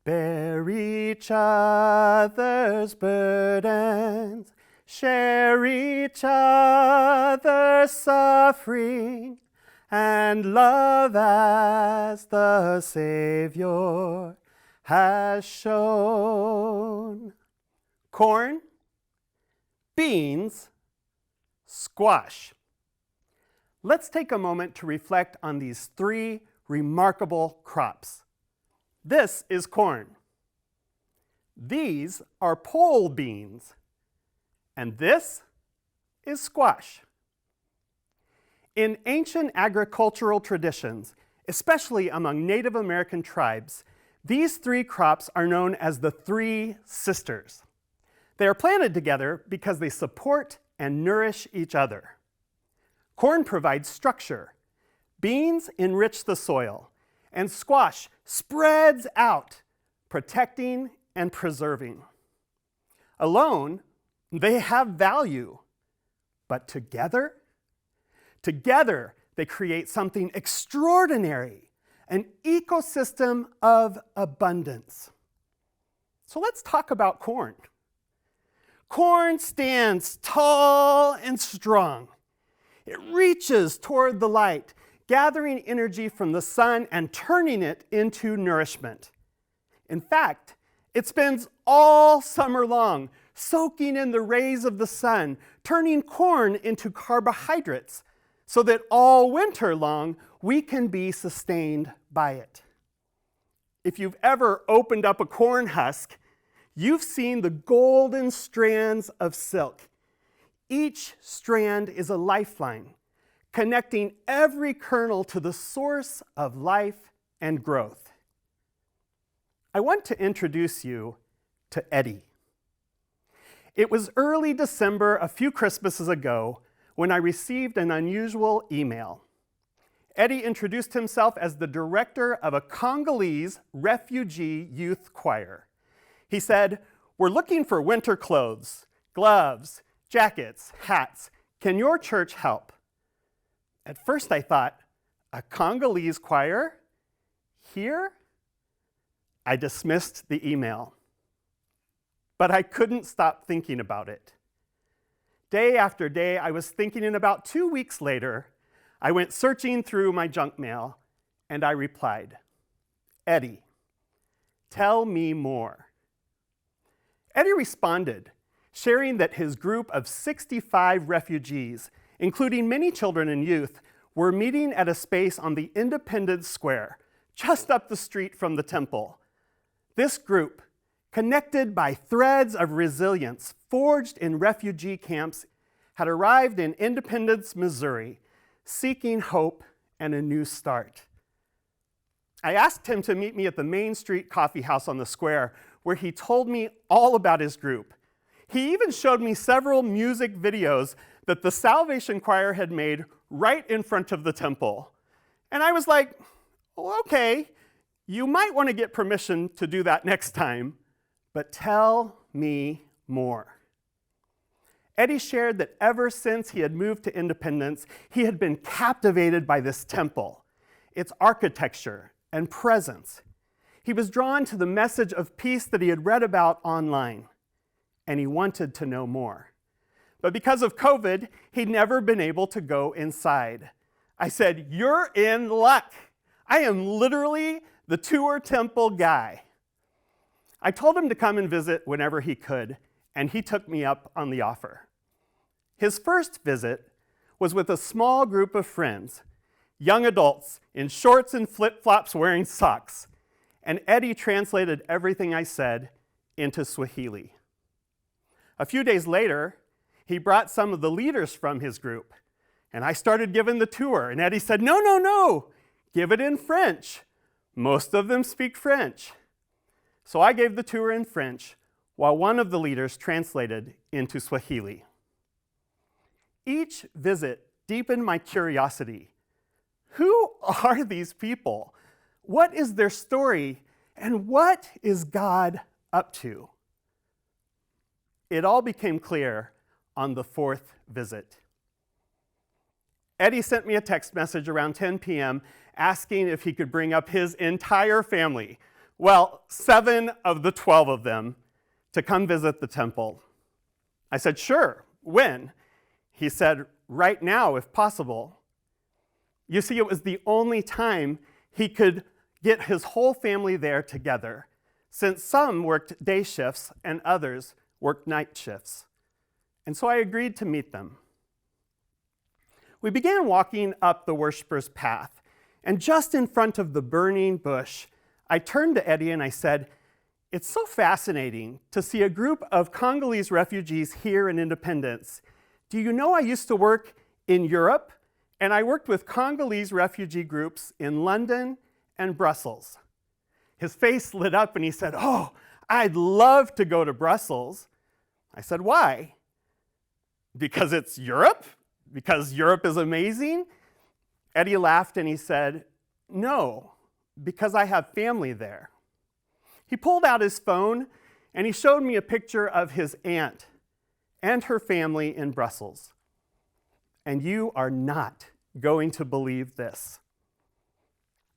Bear each other's burdens, share each other's suffering, and love as the Savior has shown. Corn, beans, squash. Let's take a moment to reflect on these three remarkable crops. This is corn. These are pole beans. And this is squash. In ancient agricultural traditions, especially among Native American tribes, these three crops are known as the three sisters. They are planted together because they support and nourish each other. Corn provides structure, beans enrich the soil, and squash spreads out, protecting and preserving. Alone, they have value, but together they create something extraordinary, an ecosystem of abundance. So let's talk about corn. Corn stands tall and strong. It reaches toward the light, gathering energy from the sun and turning it into nourishment. In fact, it spends all summer long soaking in the rays of the sun, turning corn into carbohydrates so that all winter long we can be sustained by it. If you've ever opened up a corn husk, you've seen the golden strands of silk. Each strand is a lifeline, connecting every kernel to the source of life and growth. I want to introduce you to Eddie. It was early December, a few Christmases ago, when I received an unusual email. Eddie introduced himself as the director of a Congolese refugee youth choir. He said, "We're looking for winter clothes, gloves, jackets, hats. Can your church help?" At first I thought, a Congolese choir? Here? I dismissed the email. But I couldn't stop thinking about it. Day after day, I was thinking, and about 2 weeks later, I went searching through my junk mail, and I replied, "Eddie, tell me more." Eddie responded, sharing that his group of 65 refugees, including many children and youth, were meeting at a space on the Independence Square, just up the street from the temple. This group, connected by threads of resilience forged in refugee camps, had arrived in Independence, Missouri, seeking hope and a new start. I asked him to meet me at the Main Street Coffee House on the square, where he told me all about his group. He even showed me several music videos that the Salvation Choir had made right in front of the temple. And I was like, "Oh, okay, you might want to get permission to do that next time, but tell me more." Eddie shared that ever since he had moved to Independence, he had been captivated by this temple, its architecture and presence. He was drawn to the message of peace that he had read about online, and he wanted to know more. But because of COVID, he'd never been able to go inside. I said, "You're in luck. I am literally the tour temple guy." I told him to come and visit whenever he could, and he took me up on the offer. His first visit was with a small group of friends, young adults in shorts and flip-flops wearing socks, and Eddie translated everything I said into Swahili. A few days later, he brought some of the leaders from his group, and I started giving the tour, and Eddie said, No, give it in French. Most of them speak French." So I gave the tour in French, while one of the leaders translated into Swahili. Each visit deepened my curiosity. Who are these people? What is their story? And what is God up to? It all became clear on the fourth visit. Eddie sent me a text message around 10 p.m. asking if he could bring up his entire family. Well, 7 of the 12 of them to come visit the temple. I said, sure, when? He said, right now, if possible. You see, it was the only time he could get his whole family there together, since some worked day shifts and others worked night shifts. And so I agreed to meet them. We began walking up the worshippers' path, and just in front of the burning bush, I turned to Eddie and I said, it's so fascinating to see a group of Congolese refugees here in Independence. Do you know I used to work in Europe, and I worked with Congolese refugee groups in London and Brussels. His face lit up and he said, oh, I'd love to go to Brussels. I said, why? Because it's Europe? Because Europe is amazing? Eddie laughed and he said, no, because I have family there. He pulled out his phone and he showed me a picture of his aunt and her family in Brussels. And you are not going to believe this.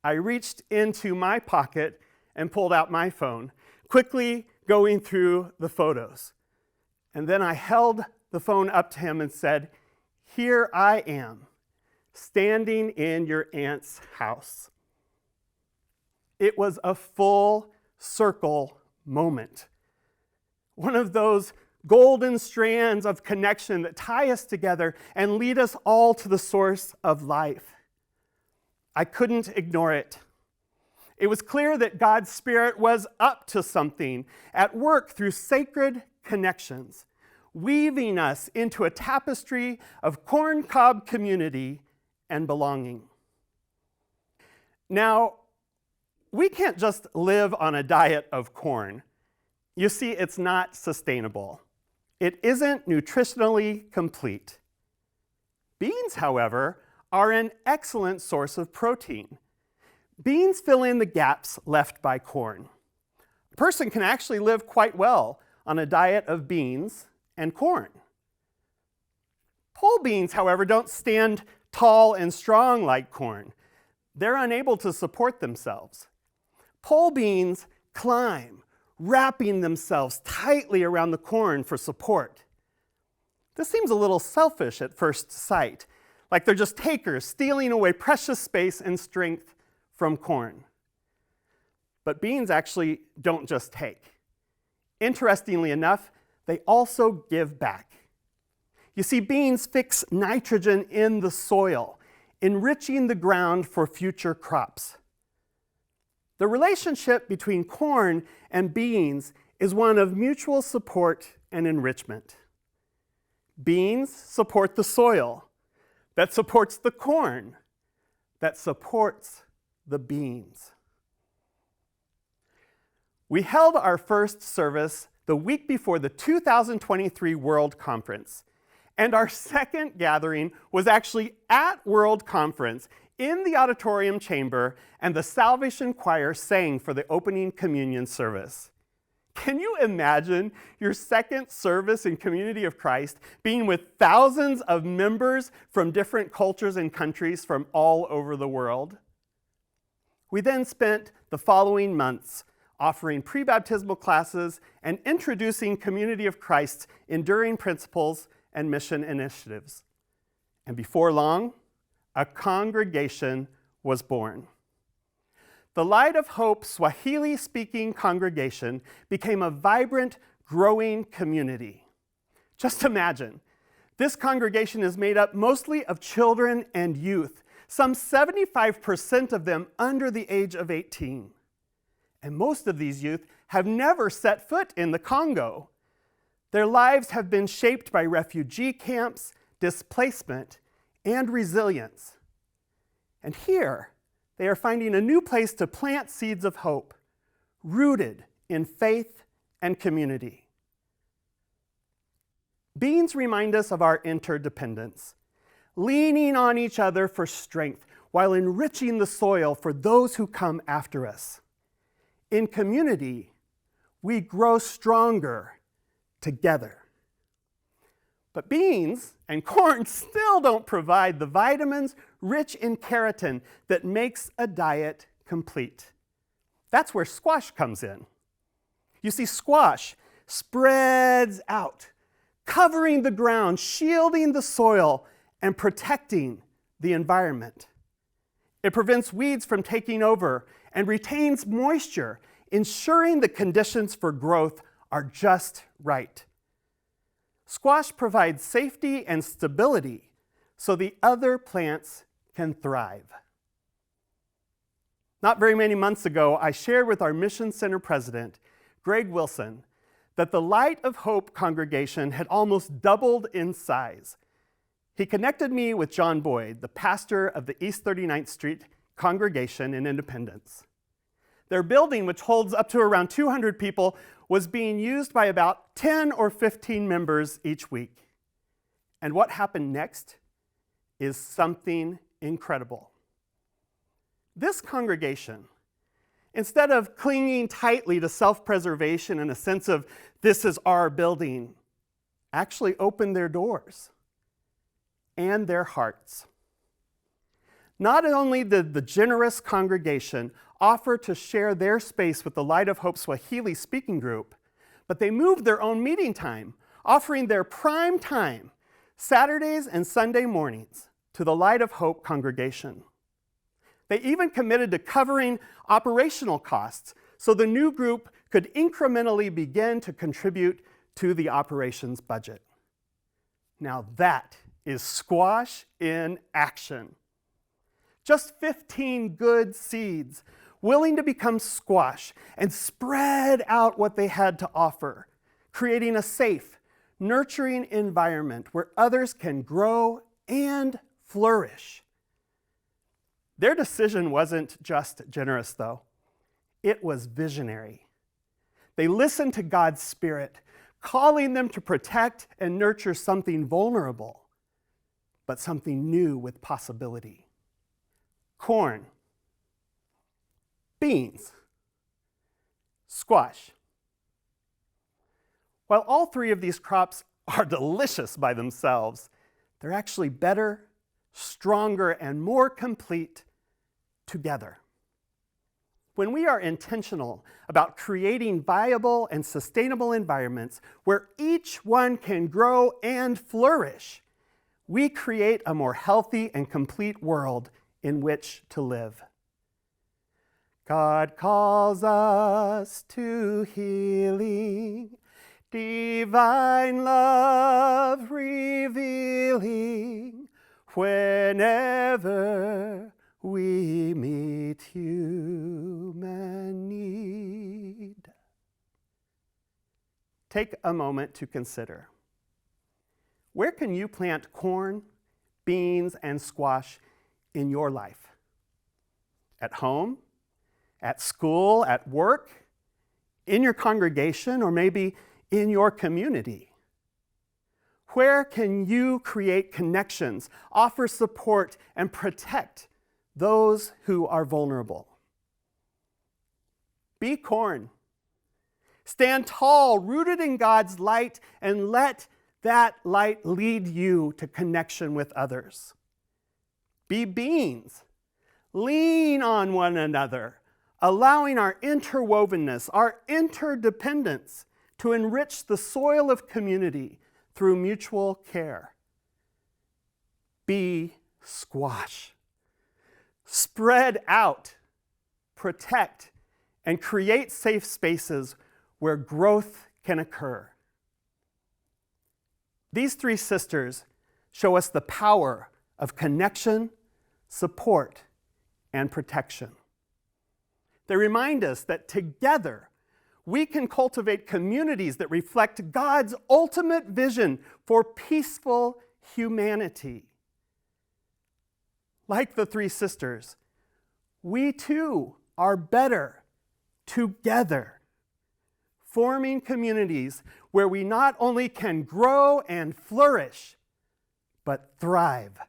I reached into my pocket and pulled out my phone, quickly going through the photos. And then I held the phone up to him and said, here I am, standing in your aunt's house. It was a full circle moment. One of those golden strands of connection that tie us together and lead us all to the source of life. I couldn't ignore it. It was clear that God's Spirit was up to something, at work through sacred connections, weaving us into a tapestry of corncob community and belonging. Now, we can't just live on a diet of corn. You see, it's not sustainable. It isn't nutritionally complete. Beans, however, are an excellent source of protein. Beans fill in the gaps left by corn. A person can actually live quite well on a diet of beans and corn. Pole beans, however, don't stand tall and strong like corn. They're unable to support themselves. Pole beans climb, wrapping themselves tightly around the corn for support. This seems a little selfish at first sight, like they're just takers stealing away precious space and strength from corn. But beans actually don't just take. Interestingly enough, they also give back. You see, beans fix nitrogen in the soil, enriching the ground for future crops. The relationship between corn and beans is one of mutual support and enrichment. Beans support the soil, that supports the corn, that supports the beans. We held our first service the week before the 2023 World Conference, and our second gathering was actually at World Conference in the auditorium chamber, and the Salvation Choir sang for the opening communion service. Can you imagine your second service in Community of Christ being with thousands of members from different cultures and countries from all over the world? We then spent the following months offering pre-baptismal classes and introducing Community of Christ's enduring principles and mission initiatives. And before long, a congregation was born. The Light of Hope Swahili-speaking congregation became a vibrant, growing community. Just imagine, this congregation is made up mostly of children and youth, some 75% of them under the age of 18. And most of these youth have never set foot in the Congo. Their lives have been shaped by refugee camps, displacement, and resilience. And here, they are finding a new place to plant seeds of hope, rooted in faith and community. Beans remind us of our interdependence, leaning on each other for strength while enriching the soil for those who come after us. In community, we grow stronger together. But beans and corn still don't provide the vitamins rich in keratin that makes a diet complete. That's where squash comes in. You see, squash spreads out, covering the ground, shielding the soil, and protecting the environment. It prevents weeds from taking over and retains moisture, ensuring the conditions for growth are just right. Squash provides safety and stability so the other plants can thrive. Not very many months ago, I shared with our Mission Center president, Greg Wilson, that the Light of Hope congregation had almost doubled in size. He connected me with John Boyd, the pastor of the East 39th Street congregation in Independence. Their building, which holds up to around 200 people, was being used by about 10 or 15 members each week. And what happened next is something incredible. This congregation, instead of clinging tightly to self-preservation and a sense of this is our building, actually opened their doors and their hearts. Not only did the generous congregation offer to share their space with the Light of Hope Swahili speaking group, but they moved their own meeting time, offering their prime time, Saturdays and Sunday mornings, to the Light of Hope congregation. They even committed to covering operational costs so the new group could incrementally begin to contribute to the operations budget. Now that is squash in action. Just 15 good seeds willing to become squash and spread out what they had to offer, creating a safe, nurturing environment where others can grow and flourish. Their decision wasn't just generous, though. It was visionary. They listened to God's Spirit, calling them to protect and nurture something vulnerable, but something new with possibility. Corn, beans, squash. While all three of these crops are delicious by themselves, they're actually better, stronger, and more complete together. When we are intentional about creating viable and sustainable environments where each one can grow and flourish, we create a more healthy and complete world in which to live. God calls us to healing, divine love revealing, whenever we meet human need. Take a moment to consider. Where can you plant corn, beans, and squash in your life? At home, at school, at work, in your congregation, or maybe in your community? Where can you create connections, offer support, and protect those who are vulnerable? Be corn. Stand tall, rooted in God's light, and let that light lead you to connection with others. Be beans. Lean on one another, allowing our interwovenness, our interdependence to enrich the soil of community through mutual care. Be squash. Spread out, protect, and create safe spaces where growth can occur. These three sisters show us the power of connection, support, and protection. They remind us that together we can cultivate communities that reflect God's ultimate vision for peaceful humanity. Like the three sisters, we too are better together, forming communities where we not only can grow and flourish, but thrive.